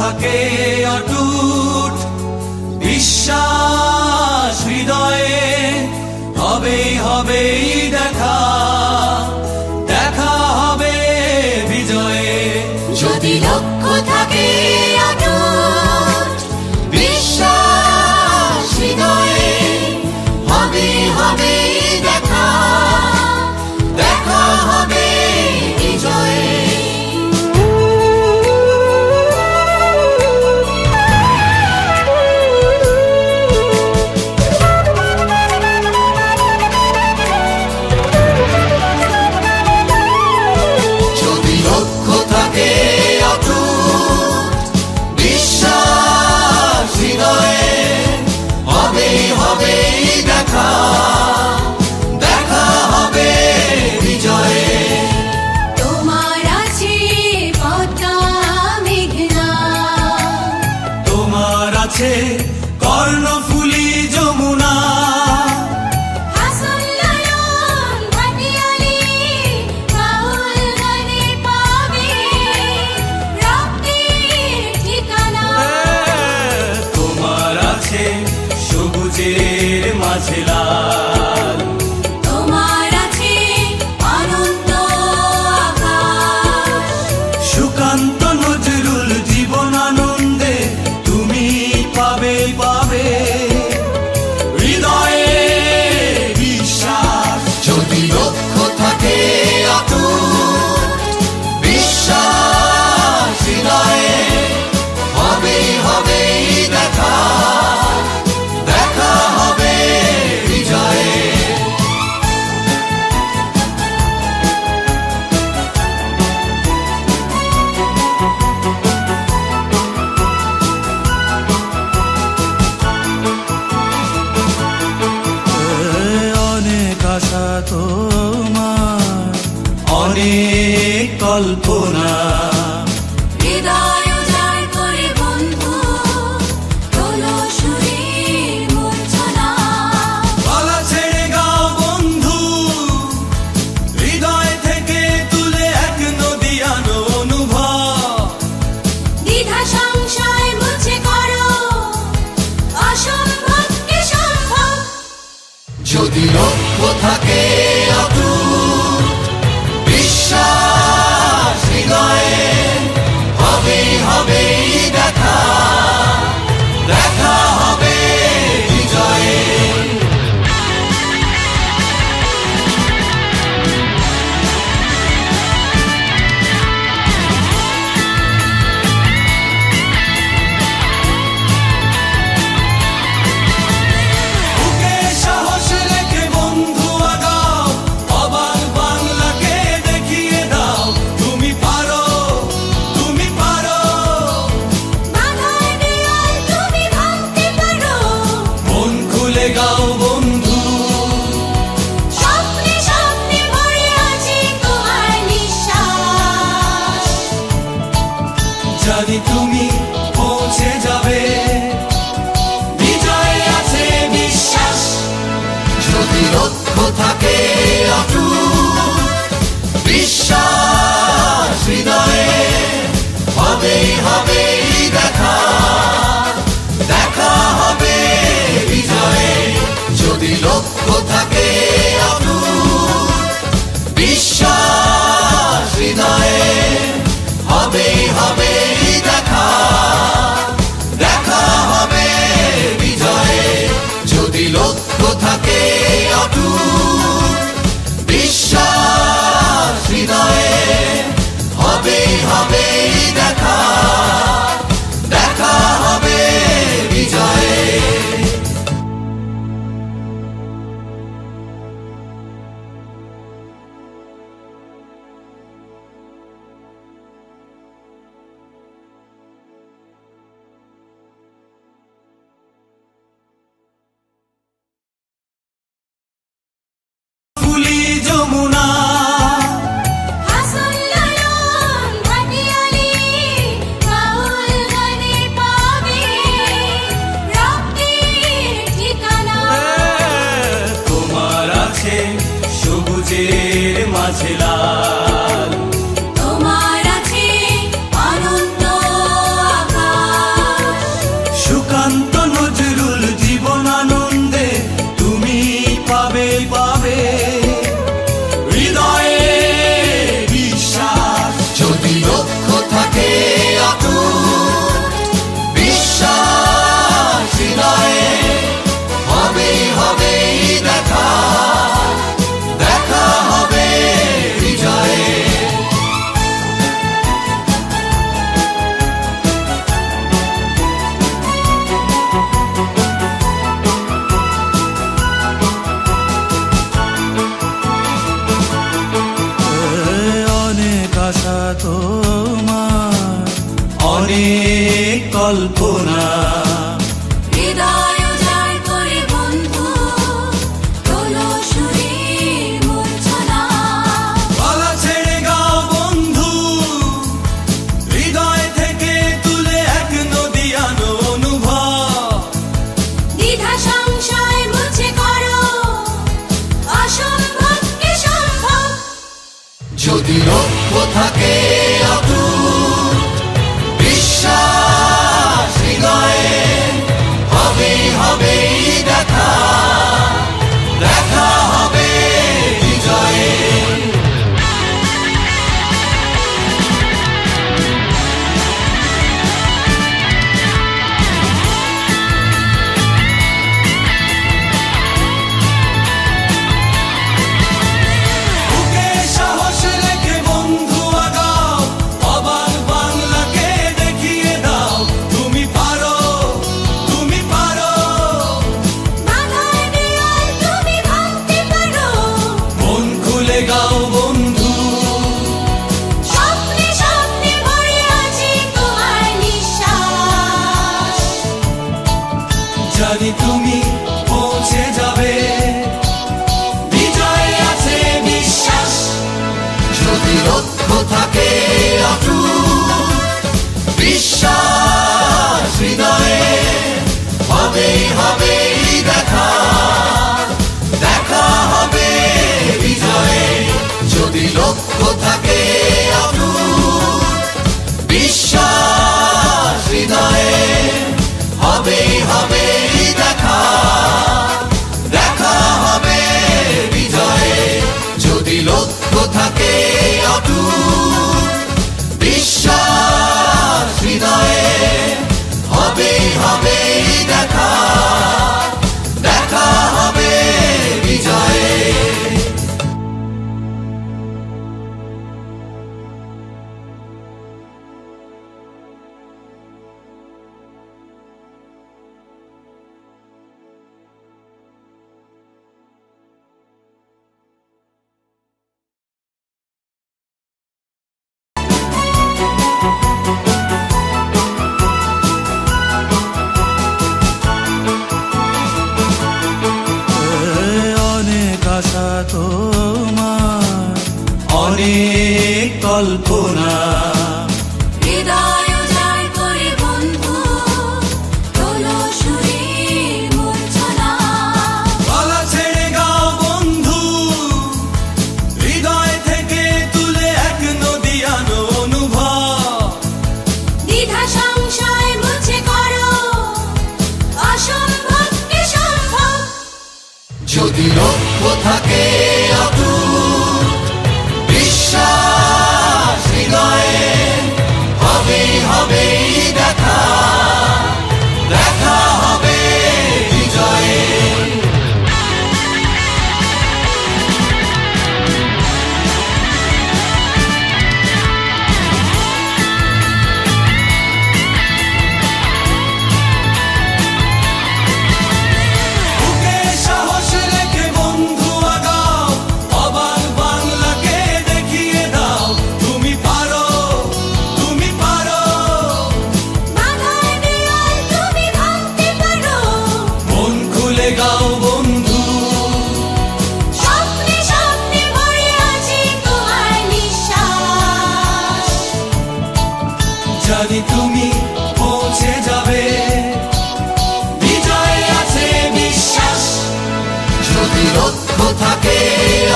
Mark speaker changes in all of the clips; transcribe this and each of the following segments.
Speaker 1: থাকে অটুট বিশ্বাস হৃদয়ে, হবেই হবেই দেখা, দেখা হবে বিজয়ে।
Speaker 2: যদি লক্ষ্য থাকে অটুট বিশ্বাস হৃদয়ে, হবেই হবেই দেখা, দেখা হবে বিজয়ে।
Speaker 1: কর্ণফুলী যমুনা, তোমার আছে সবুজের মাঝে লাল,
Speaker 2: তোমার আছে অনন্ত আকাশ।
Speaker 1: সুকান্ত নজরুল জীবনানন্দে তুমি পাবে পাবে হৃদয়ে বিশ্বাস।
Speaker 2: যদি লক্ষ্য থাকে অটুট বিশ্বাস হৃদয়ে, হবেই হবেই দেখা, দেখা হবে বিজয়ে।
Speaker 1: অনেক আশা তোমার, অনেক কল্পনা,
Speaker 2: হৃদয় উজাড় করে বন্ধু তোলো সুরের মূর্ছনা।
Speaker 1: গলা ছেড়ে গাও বন্ধু, হৃদয় থেকে তুলে এক নদীয়ানো অনুভব।
Speaker 2: দ্বিধা সংশয় মুছে করো অসম্ভবকে সম্ভব। যদি লক্ষ্য থাকে অটুট বিশ্বাস হৃদয়ে, হবেই হবেই দেখা, দেখা হবে বিজয়ে।
Speaker 1: বুকে সাহস রেখে বন্ধু আগাও, অবাক বাংলাকে দেখিয়ে দাও তুমি পারো, তুমি পারো।
Speaker 2: বাধার দেয়াল তুমি ভাঙতে পারো,
Speaker 1: মন খুলে গাও বন্ধু,
Speaker 2: স্বপ্নে স্বপ্নে ভরে আছে তোমার নিঃশ্বাস।
Speaker 1: জানি তুমি পৌঁছে যাবে, বিজয় আছে বিশ্বাস।
Speaker 2: যদি লক্ষ্য থাকে অটুট বিশ্বাস হৃদয়ে, হবেই হবেই দেখা, দেখা হবে বিজয়ে। যদি লক্ষ্য থাকে অটুট বিশ্বাস হৃদয়ে, হবেই হবেই দেখা, দেখা হবে বিজয়ে। যদি লক্ষ্য থাকে অটুট বিশ্বাস হৃদয়ে, হবেই হবেই দেখা, দেখা হবে বিজয়ে।
Speaker 1: ফুলি যমুনা, তোমার আছে সবুজের মাঝে লাল,
Speaker 2: তোমার আছে অনন্ত আকাশ। যদি লক্ষ্য থাকে অটুট, বিশ্বাস হৃদয়ে, হবেই হবে দেখা, দেখা হবে বিজয়ে। যদি লক্ষ্য থাকে অটুট, বিশ্বাস হৃদয়ে, হবেই হবে দেখা, দেখা হবে বিজয়ে।
Speaker 1: আশা তোমার, অনেক কল্পনা,
Speaker 3: হৃদয় উজাড় করে বন্ধু তোলো সুরের মূর্ছনা।
Speaker 1: গলা ছেড়ে গাও বন্ধু, হৃদয় থেকে তুলে এক নদীয়ানো অনুভব।
Speaker 3: দ্বিধা সংশয় মুছে করো, অসম্ভবকে সম্ভব।
Speaker 2: যদি লক্ষ্য থাকে অটুট, বিশ্বাস হৃদয়ে, হবেই হবেই দেখা, দেখা হবে বিজয়ে।
Speaker 1: বুকে সাহস রেখে বন্ধু আগাও, অবাক বাংলাকে দেখিয়ে দাও, তুমি পারো, তুমি পারো।
Speaker 3: বাধার দেয়াল তুমি ভাঙতে পারো,
Speaker 1: মন খুলে গাও বন্ধু,
Speaker 3: স্বপ্নে স্বপ্নে ভরে আছে তোমার নিঃশ্বাস।
Speaker 1: জানি তুমি পৌঁছে যাবে, বিজয় আছে বিশ্বাস।
Speaker 2: যদি লক্ষ্য থাকে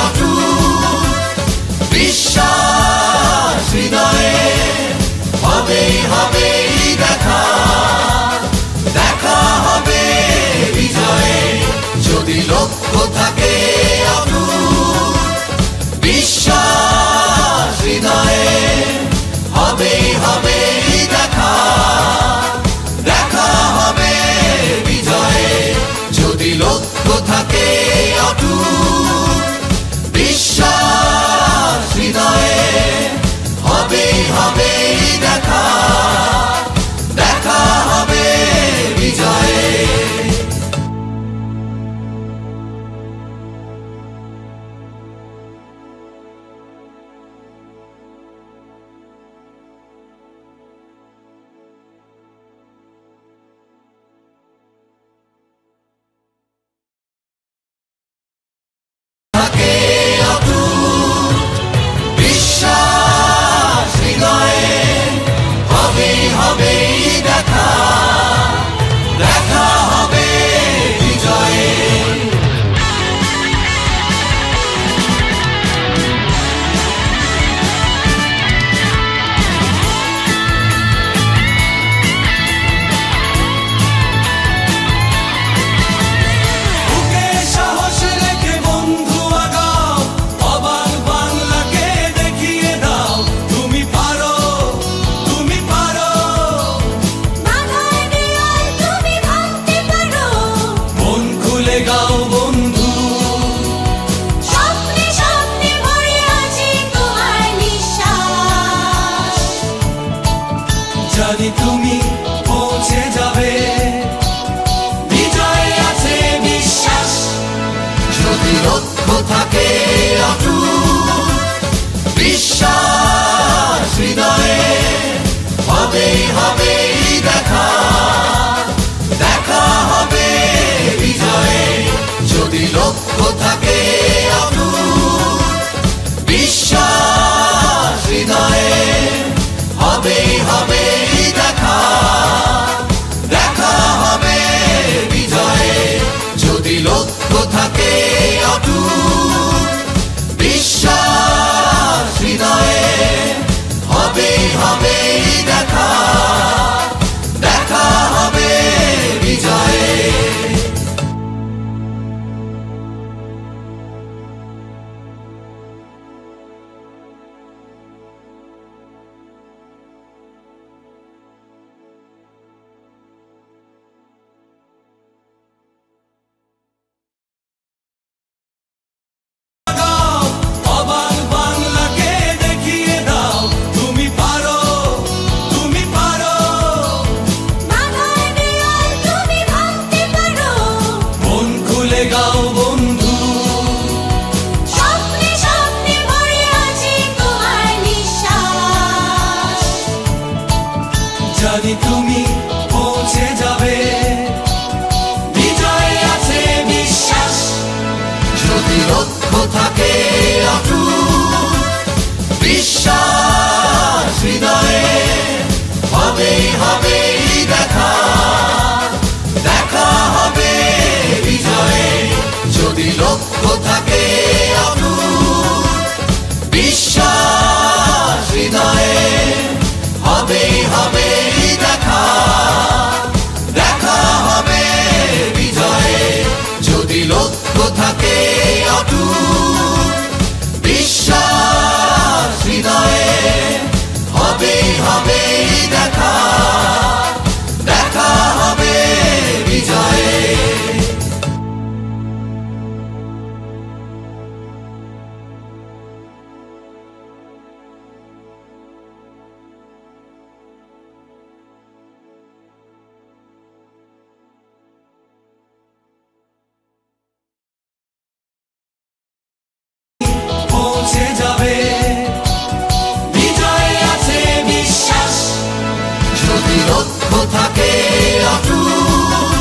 Speaker 2: অটুট, বিশ্বাস হৃদয়ে, হবেই হবেই দেখা, দেখা হবে বিজয়ে। যদি লক্ষ্য থাকে অটুট, বিশ্বাস হৃদয়ে, হবেই হবেই দেখা, দেখা হবে বিজয়ে। যদি লক্ষ্য থাকে অটুট, বিশ্বাস হৃদয়ে, হবেই হবেই দেখা, লক্ষ্য থাকে অটুট, বিশ্বাস হৃদয়ে হবেই হবেই দেখা, দেখা হবে বিজয়ে যদি লক্ষ্য থাকে অটুট, বিশ্বাস হৃদয়ে হবেই হবেই দেখা, দেখা হবে বিজয়ে যদি লক্ষ্য থাকে অটুট, বিশ্বাস হৃদয়ে হবেই হবেই দেখা, দেখা হবে বিজয়ে।
Speaker 1: পৌঁছে যাবে বিজয় আছে বিশ্বাস
Speaker 2: যদি লক্ষ্য থাকে অটুট,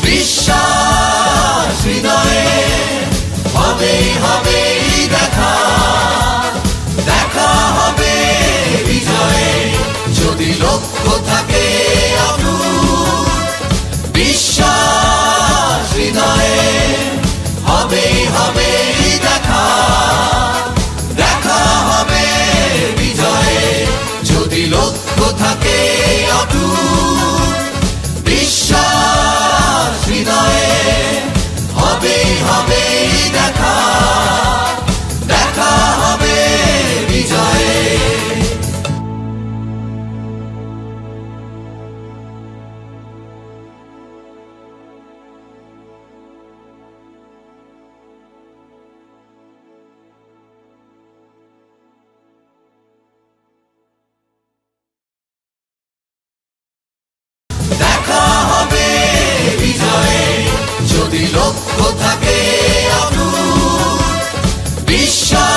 Speaker 2: বিশ্বাস হৃদয়ে হবেই হবেই দেখা, দেখা হবে বিজয়ে যদি লক্ষ্য থাকে অটুট, বিশ্বাস হৃদয়ে হবেই হবেই দেখা, দেখা হবে বিজয়ে যদি লক্ষ্য থাকে অটুট, বিশ্বাস হৃদয়ে হবেই হবেই দেখা, দেখা হবে বিজয়ে। দেখা হবে বিজয়ে যদি লক্ষ্য থাকে অটুট, বিশ্বাস